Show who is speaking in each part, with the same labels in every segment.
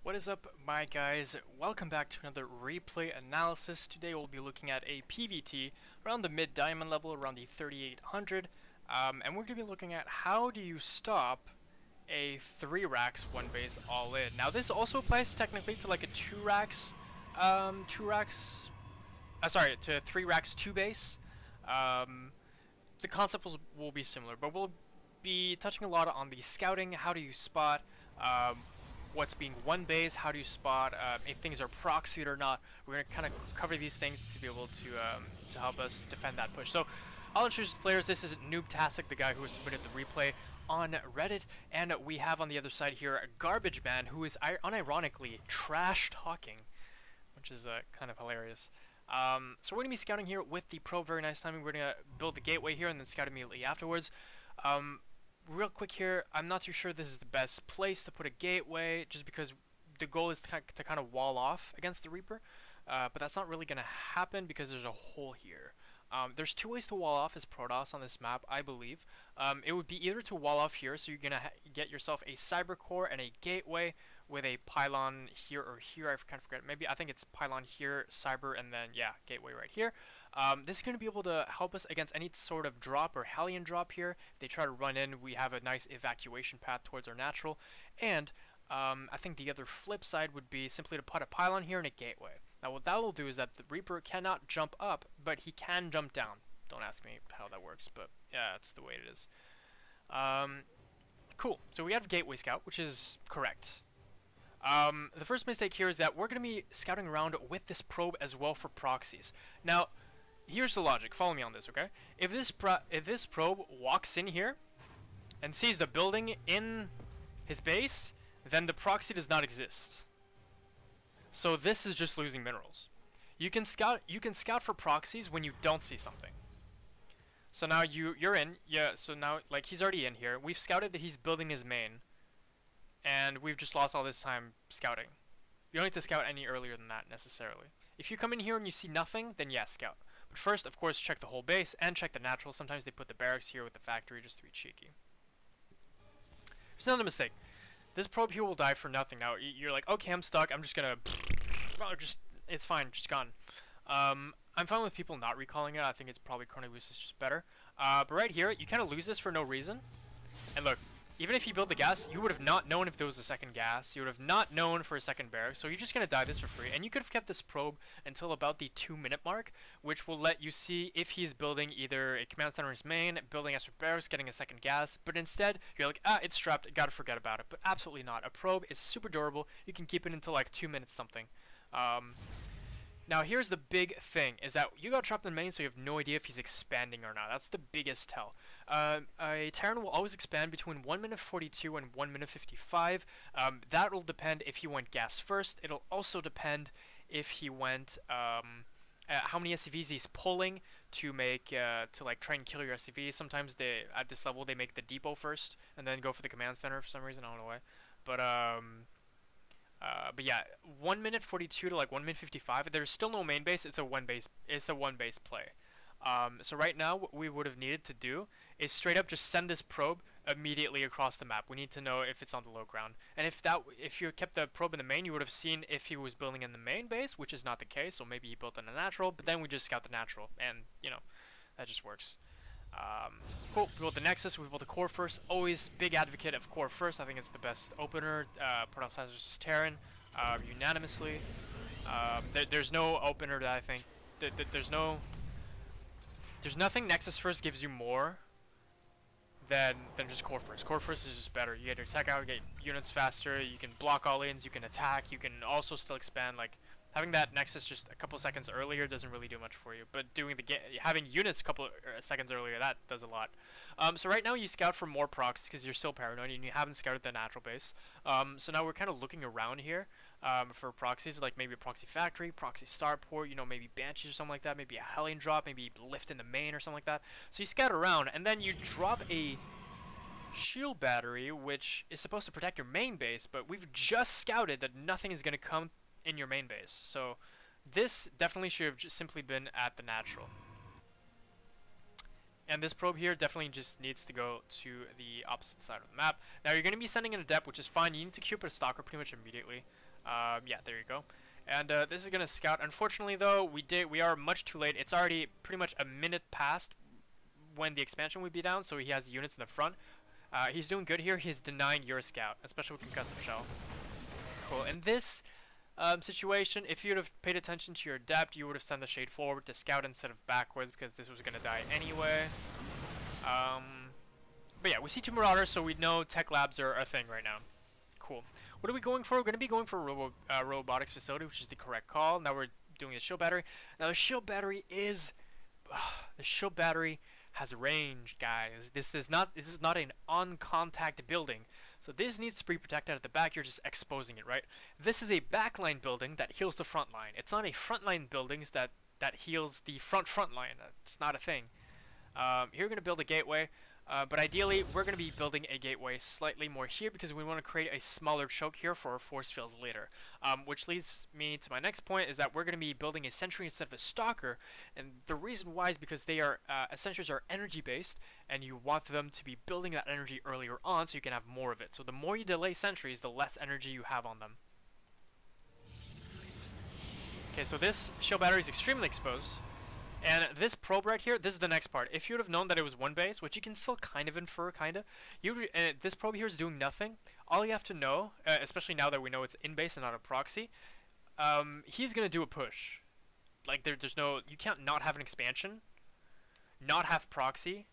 Speaker 1: What is up, my guys? Welcome back to another replay analysis. Today we'll be looking at a PVT around the mid-diamond level, around the 3800, and we're going to be looking at how do you stop a 3 racks 1 base all in. Now this also applies technically to like a 2 racks, to 3 racks 2 base. The concept will be similar, but we'll be touching a lot on the scouting. How do you spot what's being 1 base, how do you spot if things are proxied or not. We're going to kind of cover these things to be able to help us defend that push. So I'll introduce the players. This is Noobtastic, the guy who submitted the replay on Reddit, and we have on the other side here Garbageman, who is unironically trash talking, which is kind of hilarious. So we're going to be scouting here with the probe. Very nice timing. We're going to build the gateway here and then scout immediately afterwards. Real quick here, I'm not too sure this is the best place to put a gateway, just because the goal is to kind of wall off against the Reaper, but that's not really going to happen because there's a hole here. There's 2 ways to wall off as Protoss on this map, I believe. It would be either to wall off here, so you're going to get yourself a cyber core and a gateway with a pylon here or here. I kind of forget. Maybe I think it's pylon here, cyber, and then yeah, gateway right here. This is going to be able to help us against any sort of drop or Hellion drop here. If they try to run in, we have a nice evacuation path towards our natural. And I think the other flip side would be simply to put a pylon here and a gateway. Now what that will do is that the Reaper cannot jump up, but he can jump down. Don't ask me how that works, but yeah, that's the way it is. Cool, so we have Gateway Scout, which is correct. The first mistake here is that we're going to be scouting around with this probe as well for proxies. Now, here's the logic. Follow me on this, okay? If this probe walks in here and sees the building in his base, then the proxy does not exist. So this is just losing minerals. You can scout for proxies when you don't see something. So now you're in, yeah, so now like he's already in here. We've scouted that he's building his main, and we've just lost all this time scouting. You don't need to scout any earlier than that necessarily. If you come in here and you see nothing, then yeah, scout. But first, of course, check the whole base and check the natural. Sometimes they put the barracks here with the factory just to be cheeky. Here's another mistake. This probe here will die for nothing. Now, you're like, okay, I'm stuck. I'm just gonna... it's fine. Just gone. I'm fine with people not recalling it. I think it's probably Chrono Boost is just better. But right here, you kind of lose this for no reason. And look, even if you build the gas, you would have not known if there was a second gas. You would have not known for a second barrack. So you're just going to die this for free. And you could have kept this probe until about the 2-minute mark, which will let you see if he's building either a command center in his main, building extra barracks, getting a second gas. But instead, you're like, ah, it's strapped, gotta forget about it. But absolutely not. A probe is super durable. You can keep it until like 2 minutes something. Now here's the big thing, is that you got trapped in the main, so you have no idea if he's expanding or not. That's the biggest tell. A Terran will always expand between 1 minute 42 and 1 minute 55. That will depend if he went gas first. It'll also depend if he went, how many SCVs he's pulling to make, to like try and kill your SCV. Sometimes they, at this level, they make the depot first, and then go for the command center for some reason, I don't know why. But yeah, 1 minute 42 to like 1 minute 55. There's still no main base. It's a 1 base. It's a 1 base play. So right now, what we would have needed to do is straight up just send this probe immediately across the map. We need to know if it's on the low ground. And if you kept the probe in the main, you would have seen if he was building in the main base, which is not the case. So maybe he built in a natural, but then we just scout the natural, and you know, that just works. Cool. We built the Nexus, we built the core first. Always big advocate of core first. I think it's the best opener. Protoss versus Terran, unanimously. There's no opener that I think there's nothing Nexus first gives you more than just core first. Core first is just better. You get your tech out, get units faster. You can block all lanes. You can attack. You can also still expand. Like, having that Nexus just a couple seconds earlier doesn't really do much for you, but having units a couple seconds earlier, that does a lot. So right now you scout for more procs because you're still paranoid and you haven't scouted the natural base. So now we're kind of looking around here for proxies, like maybe a proxy factory, proxy starport, you know, maybe banshees or something like that, maybe a Hellion drop, maybe lift in the main or something like that. So you scout around and then you drop a shield battery, which is supposed to protect your main base, but we've just scouted that nothing is going to come in your main base. So this definitely should have just simply been at the natural. And this probe here definitely just needs to go to the opposite side of the map. Now you're going to be sending in a depth, which is fine. You need to queue up a stalker pretty much immediately. Yeah, there you go. And this is gonna scout. Unfortunately, though, we are much too late. It's already pretty much a minute past when the expansion would be down, so he has units in the front. He's doing good here. He's denying your scout, especially with concussive shell. Cool. In this situation, if you'd have paid attention to your adept, you would have sent the shade forward to scout instead of backwards, because this was gonna die anyway. But yeah, we see 2 Marauders, so we know tech labs are a thing right now. Cool. What are we going for? We're going to be going for a robotics facility, which is the correct call. Now we're doing the shield battery. Now the shield battery is... the shield battery has range, guys. This is not an on-contact building. So this needs to be protected at the back. You're just exposing it, right? This is a backline building that heals the front line. It's not a frontline building that heals the front line. It's not a thing. Here we're going to build a gateway. But ideally, we're going to be building a gateway slightly more here because we want to create a smaller choke here for our force fields later. Which leads me to my next point, is that we're going to be building a sentry instead of a stalker. And the reason why is because they are sentries are energy based, and you want them to be building that energy earlier on so you can have more of it. So the more you delay sentries, the less energy you have on them. Okay, so this shield battery is extremely exposed. And this probe right here, this is the next part. If you would have known that it was one base, which you can still kind of infer, this probe here is doing nothing. All you have to know, especially now that we know it's in base and not a proxy, he's gonna do a push. Like there's no, you can't not have an expansion, not have proxy,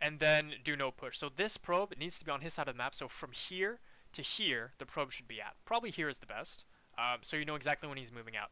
Speaker 1: and then do no push. So this probe needs to be on his side of the map. So from here to here, the probe should be at. Probably here is the best. So you know exactly when he's moving out.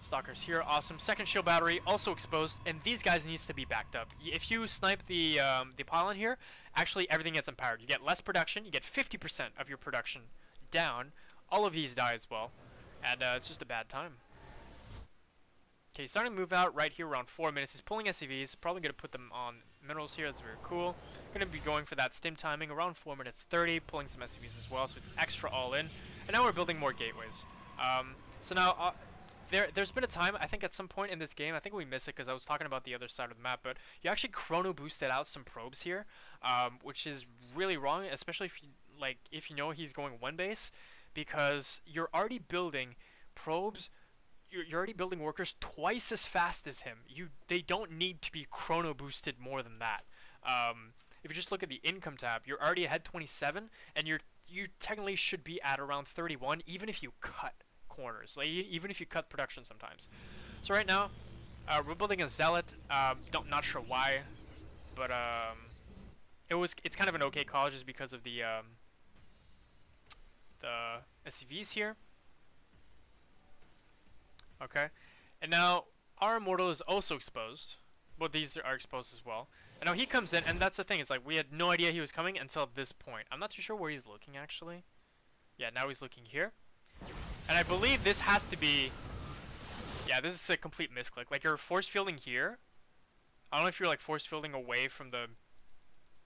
Speaker 1: Stalkers here, awesome. Second shield battery, also exposed, and these guys needs to be backed up. If you snipe the pylon here, actually everything gets empowered. You get less production, you get 50% of your production down. All of these die as well, and it's just a bad time. Okay, he's starting to move out right here around 4 minutes. He's pulling SCVs, probably going to put them on minerals here. That's very cool. Going to be going for that stim timing around 4 minutes 30, pulling some SCVs as well, so it's extra all in. And now we're building more gateways. So now... There's been a time, I think at some point in this game, I think we missed it because I was talking about the other side of the map, but you actually chrono boosted out some probes here, which is really wrong, especially if you know he's going one base, because you're already building probes, you're already building workers twice as fast as him. They don't need to be chrono boosted more than that. If you just look at the income tab, you're already ahead 27, and you technically should be at around 31, even if you cut corners, like even if you cut production sometimes. So right now we're building a zealot. Not sure why, but it's kind of an okay call just because of the SCVs here. Okay, and now our immortal is also exposed. Well, these are exposed as well. And now he comes in, and that's the thing, it's like we had no idea he was coming until this point. I'm not too sure where he's looking actually. Yeah, now he's looking here. And I believe this has to be... Yeah, this is a complete misclick. Like, you're force fielding here. I don't know if you're, like, force fielding away from the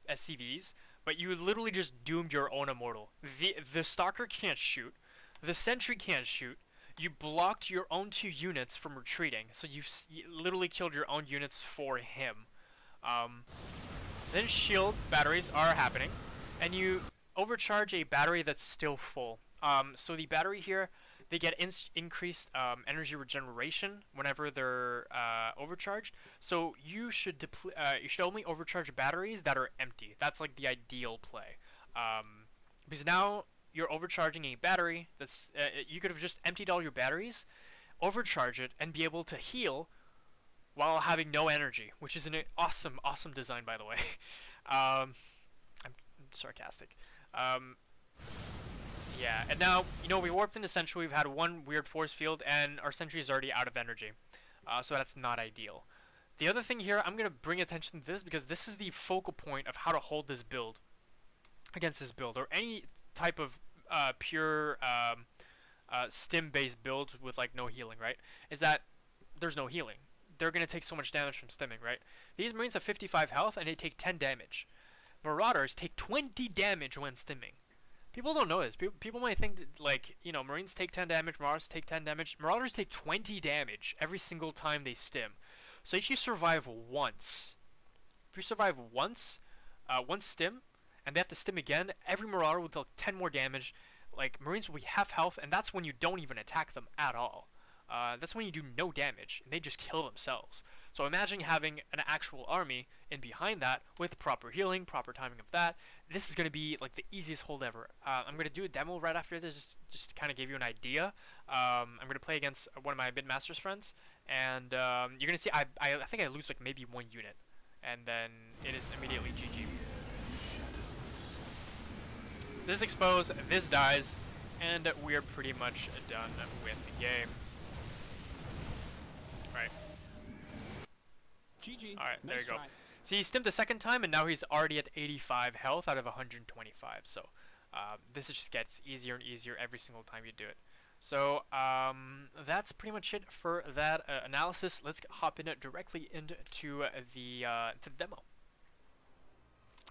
Speaker 1: SCVs, but you literally just doomed your own immortal. The Stalker can't shoot. The Sentry can't shoot. You blocked your own 2 units from retreating, so you literally killed your own units for him. Then shield batteries are happening, and you overcharge a battery that's still full. So the battery here, they get increased energy regeneration whenever they're overcharged. So you should only overcharge batteries that are empty. That's like the ideal play. Because now you're overcharging a battery that's you could have just emptied all your batteries, overcharge it, and be able to heal while having no energy, which is an awesome design, by the way. I'm sarcastic. Yeah, and now, you know, we warped into Sentry, we've had one weird force field, and our Sentry is already out of energy. So that's not ideal. The other thing here, I'm going to bring attention to this, because this is the focal point of how to hold this build against this build, or any type of pure stim-based build with, like, no healing, right? Is that there's no healing. They're going to take so much damage from stimming, right? These Marines have 55 health, and they take 10 damage. Marauders take 20 damage when stimming. People don't know this. People might think that, like, you know, Marines take 10 damage, Marauders take 10 damage. Marauders take 20 damage every single time they stim. So if you survive once, one stim, and they have to stim again, every Marauder will take 10 more damage like Marines will be half health, and that's when you don't even attack them at all. That's when you do no damage, and they just kill themselves. So imagine having an actual army in behind that with proper healing, proper timing of that. This is going to be like the easiest hold ever. I'm going to do a demo right after this, just to kind of give you an idea. I'm going to play against one of my Midmasters friends, and you're going to see I think I lose like maybe one unit, and then it is immediately GG. This exposed, this dies, and we are pretty much done with the game. Right.
Speaker 2: GG.
Speaker 1: Alright, there
Speaker 2: Nice
Speaker 1: you go.
Speaker 2: try.
Speaker 1: See, he stimmed the second time, and now he's already at 85 health out of 125. So, this just gets easier and easier every single time you do it. So, that's pretty much it for that analysis. Let's hop in directly into the demo.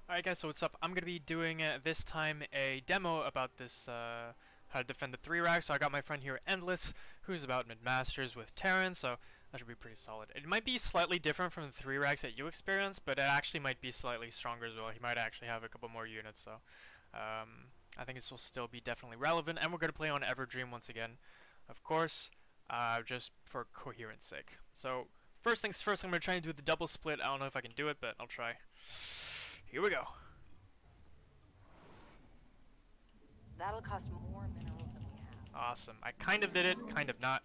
Speaker 1: Alright guys, so what's up? I'm going to be doing this time a demo about this, how to defend the 3 rack. So I got my friend here, Endless, who's about mid-masters with Terran, so that should be pretty solid. It might be slightly different from the 3 racks that you experience, but it actually might be slightly stronger as well. He might actually have a couple more units, so I think this will still be definitely relevant. And we're going to play on Everdream once again, of course, just for coherence sake. So first things first, I'm going to try and do the double split. I don't know if I can do it, but I'll try. Here we go.
Speaker 3: That'll cost more minerals than we have.
Speaker 1: Awesome. I kind of did it, kind of not.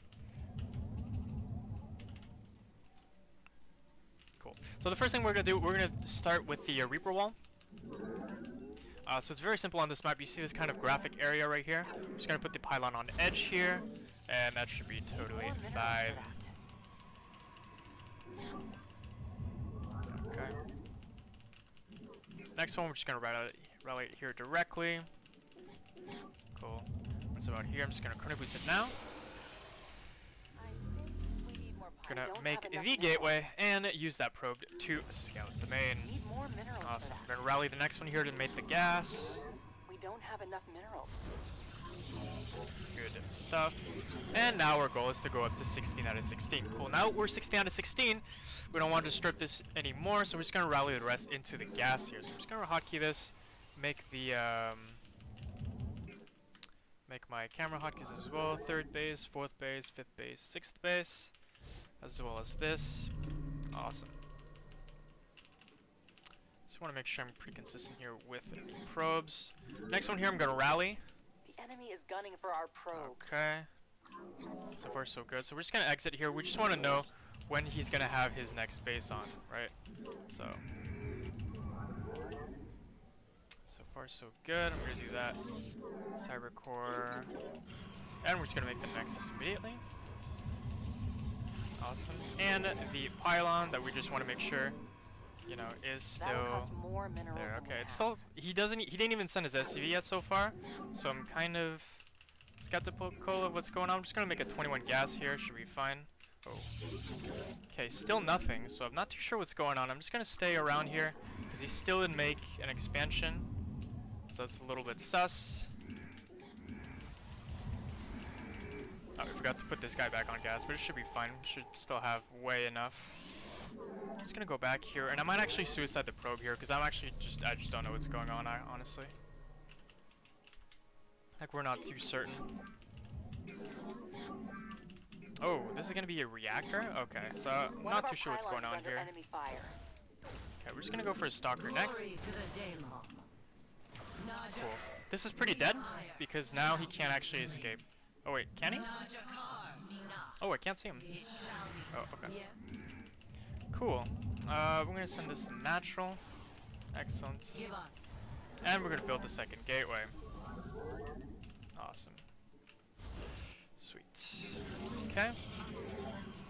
Speaker 1: Cool. So the first thing we're going to do, we're going to start with the Reaper wall. So it's very simple on this map. You see this kind of graphic area right here. I'm just going to put the pylon on the edge here, and that should be totally fine. Okay. Next one, we're just going to rally it here directly. Cool. What's about here? I'm just going to chrono boost it now. Gonna make the gateway and use that probe to scout the main. Awesome. We're gonna rally the next one here to make the gas.
Speaker 3: We don't have enough minerals.
Speaker 1: Good stuff. And now our goal is to go up to 16 out of 16. Cool. Now we're 16 out of 16. We don't want to strip this anymore, so we're just gonna rally the rest into the gas here. So I'm just gonna hotkey this, make the make my camera hotkeys as well. 3rd base, 4th base, 5th base, 6th base. As well as this. Awesome. Just want to make sure I'm pretty consistent here with the probes. Next one here, I'm going to rally.
Speaker 3: The enemy is gunning for our probes.
Speaker 1: Okay. So far, so good. So we're just going to exit here. We just want to know when he's going to have his next base on, right? So far, so good. I'm going to do that. Cybercore. And we're just going to make the Nexus immediately. Awesome. And the pylon that we just want to make sure, you know, is still there. Okay, it's still, he didn't even send his SCV yet so far, so I'm kind of skeptical of what's going on. I'm just gonna make a 21 gas here, should be fine. Oh. Okay, still nothing, so I'm not too sure what's going on. I'm just gonna stay around here, because he still didn't make an expansion, so that's a little bit sus. Oh, we forgot to put this guy back on gas, but it should be fine. We should still have way enough. I'm just gonna go back here, and I might actually suicide the probe here, because I just don't know what's going on, honestly. Like, we're not too certain. Oh, this is gonna be a reactor? Okay, so I'm not too sure what's going on here. Okay, we're just gonna go for a stalker next. Cool. This is pretty dead, because now he can't actually escape. Oh wait, can he? Oh, I can't see him. Oh, okay. Cool. We're gonna send this to natural. Excellent. And we're gonna build the second gateway. Awesome. Sweet. Okay.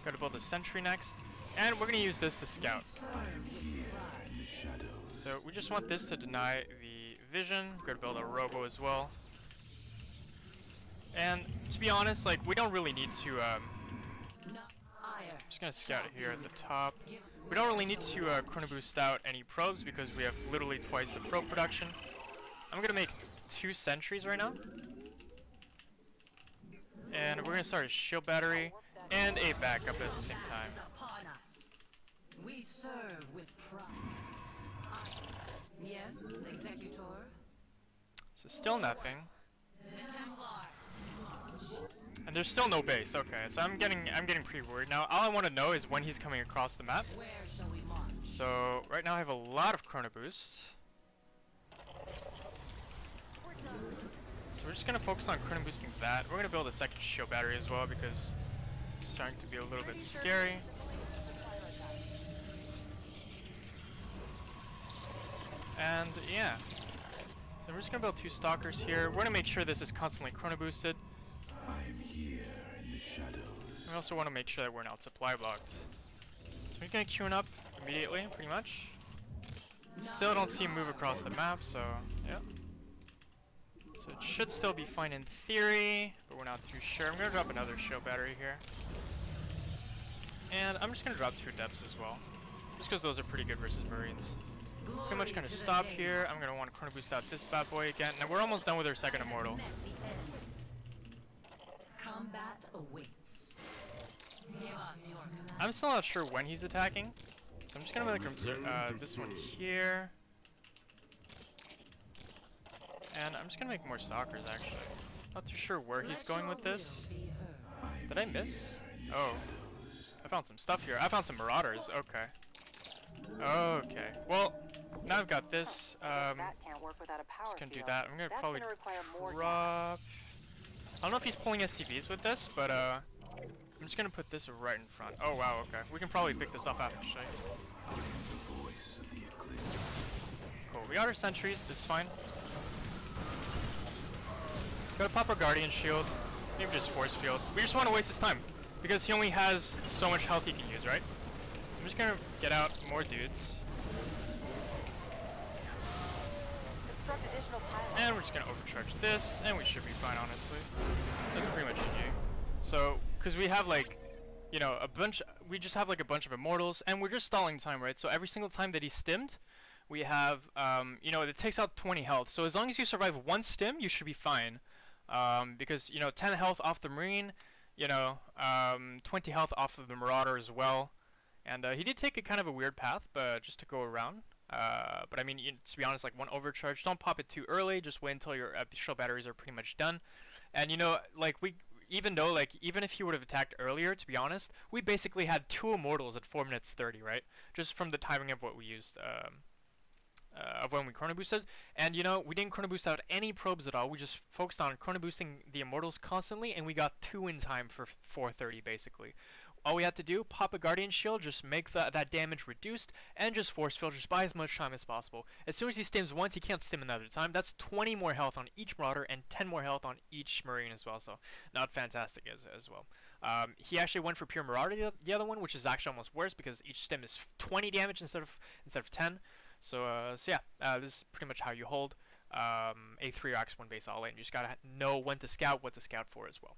Speaker 1: Gotta build a sentry next. And we're gonna use this to scout. So we just want this to deny the vision. We're gonna build a robo as well. And to be honest, like, we don't really need to, I'm just gonna scout it here at the top. We don't really need to chrono boost out any probes because we have literally twice the probe production. I'm gonna make 2 sentries right now. And we're gonna start a shield battery and a backup at the same time.
Speaker 4: We serve with pride. Yes, executor.
Speaker 1: So still nothing. And there's still no base. Okay, so I'm getting pretty worried now. All I want to know is when he's coming across the map.
Speaker 4: Where shall we march?
Speaker 1: So right now I have a lot of chrono boosts. So we're just gonna focus on chrono boosting that. We're gonna build a second shield battery as well because it's starting to be a little bit scary. And yeah. So we're just gonna build 2 stalkers here. We're gonna make sure this is constantly chrono boosted.
Speaker 2: I'm here in the shadows.
Speaker 1: We also want to make sure that we're not supply blocked. So we're gonna queue up immediately, pretty much. Still don't see him move across the map, so yeah. So it should still be fine in theory, but we're not too sure. I'm gonna drop another shield battery here. And I'm just gonna drop 2 depths as well. Just because those are pretty good versus Marines. Pretty much gonna stop here. I'm gonna want to chrono boost out this bad boy again. Now we're almost done with our second immortal.
Speaker 4: Combat awaits. Give us your command.
Speaker 1: I'm still not sure when he's attacking. So I'm just gonna make this one here. And I'm just gonna make more stalkers actually. Not too sure where he's going with this. Did I miss? Oh. I found some stuff here. I found some marauders. Okay. Okay. Well, now I've got this.
Speaker 3: That can't work without a power
Speaker 1: Just gonna do
Speaker 3: field.
Speaker 1: that. I'm gonna
Speaker 3: That's
Speaker 1: probably
Speaker 3: gonna require more
Speaker 1: drop. I don't know if he's pulling SCVs with this, but I'm just gonna put this right in front. Oh wow, okay. We can probably pick this up actually. Cool. We got our sentries. That's fine. Gotta pop our guardian shield. Maybe just force field. We just want to waste his time because he only has so much health he can use, right? So I'm just gonna get out more dudes.
Speaker 3: Construct additional pylons.
Speaker 1: And we're just gonna overcharge this, and we should be fine, honestly. That's pretty much GG. So, because we have like, you know, we just have like a bunch of immortals, and we're just stalling time, right? So every single time that he's stimmed, we have, you know, it takes out 20 health. So as long as you survive 1 stim, you should be fine. Because, you know, 10 health off the Marine, you know, 20 health off of the Marauder as well. And he did take a kind of a weird path, but just to go around. But I mean, to be honest, like 1 overcharge, don't pop it too early. Just wait until your shield batteries are pretty much done. And you know, like even if he would have attacked earlier, to be honest, we basically had 2 immortals at 4 minutes 30, right? Just from the timing of what we used, of when we chrono boosted. And you know, we didn't chrono boost out any probes at all. We just focused on chrono boosting the immortals constantly, and we got 2 in time for 4:30 basically. All we had to do, pop a guardian shield, just make that damage reduced, and just force field, just buy as much time as possible. As soon as he stims once, he can't stim another time. That's 20 more health on each Marauder and 10 more health on each Marine as well, so not fantastic as well. He actually went for pure Marauder, the other one, which is actually almost worse because each stim is 20 damage instead of 10. So yeah, this is pretty much how you hold a 3 or X1 base all in. You just gotta know when to scout, what to scout for as well.